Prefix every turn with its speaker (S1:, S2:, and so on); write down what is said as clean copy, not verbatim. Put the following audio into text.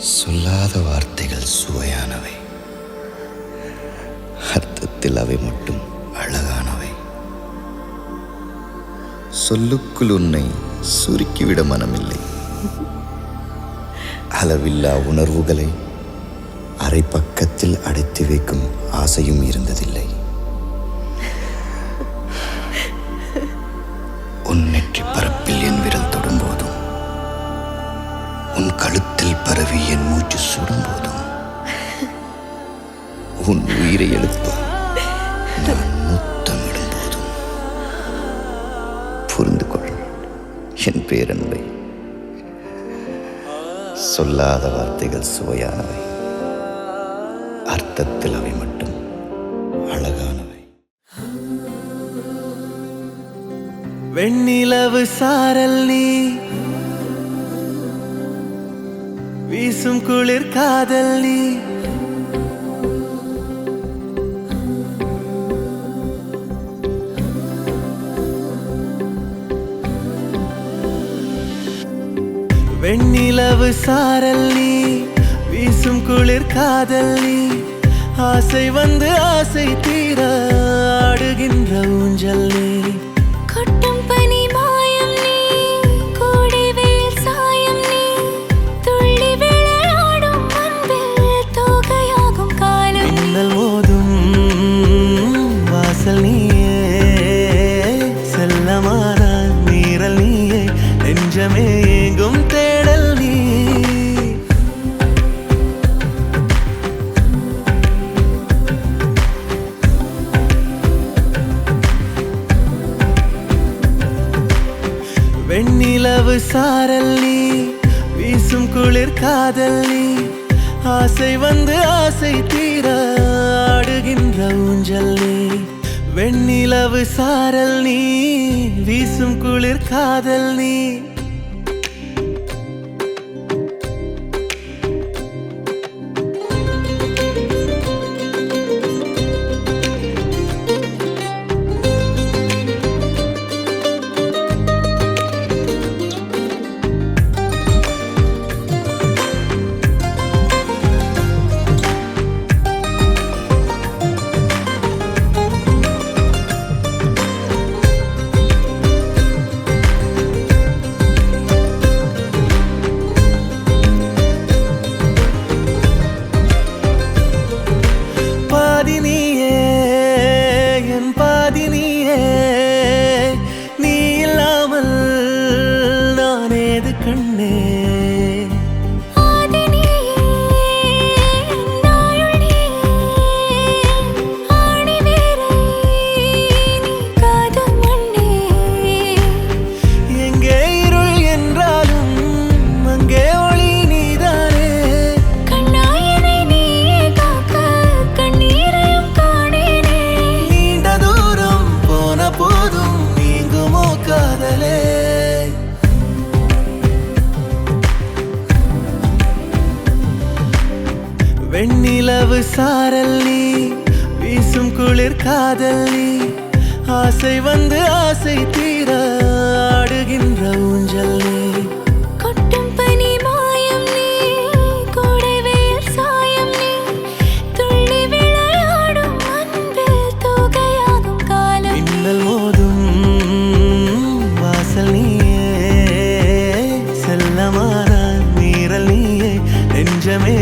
S1: சொல்லாத வார்த்தைகள் சுவையானவை, அர்த்தத்தில் அவை மட்டும் அழகானவை. சொல்லுக்குள் உன்னை சுருக்கிவிட மனமில்லை. அளவில்லா உணர்வுகளை அரை பக்கத்தில் அடைத்து வைக்கும் ஆசையும் இருந்ததில்லை. உன் நெற்றி பரப்பில் என் விரல் தொடும்போதும், உன் கழுத்தில் பரவி என் மூச்சு சுடும்போதும், உன் உயிரை எழுப்ப நான் முத்தமிடும் போதும் புரிந்து கொள் என் பேரன்பை. சொல்லாத வார்த்தைகள் சுவையானவை, அர்த்தத்தில் அவை மட்டும் அழகானவை.
S2: வெண்ணிலவு சாரல் நீ, வீசும் குளிர் காதல் நீ, வெண்ணிலவு சாரல் நீ, வீசும் குளிர் காதல் நீ, ஆசை வந்து ஆசை தீர ஆடுகின்ற ஊஞ்சல் நீ.
S3: கொட்டும் பனி மாயம் நீ, கோடை வெயில் சாயம் நீ, துள்ளி விளையாடும் அன்பில் தோகையாகும் காலம் நீ.
S2: மின்னல் மோதும் வாசல் நீயே, செல்லமான நீரல் நீயே, நெஞ்சமே ஏங்கும் தேடல் நீ. வெண்ணிலவு சாரல் நீ, வீசும் குளிர் காதல் நீ, ஆசை வந்து ஆசை தீர ஆடுகின்ற ஊஞ்சல் நீ. வெண்ணிலவு சாரல் நீ, வீசும் குளிர் காதல் நீ. வெண்ணிலவு சாரல் நீ, வீசும் குளிர் காதல் நீ, ஆசை வந்து ஆசை தீர ஆடுகின்ற ஊஞ்சல் நீ.
S3: கொட்டும் பனி மாயம் நீ, கோடை வெயில் சாயம் நீ, துள்ளி விளையாடும் அன்பில் தோகையாகும் காலம் நீ.
S2: மின்னல் மோதும் வாசல் நீயே, செல்லமான நீரல் நீயே, நெஞ்சமே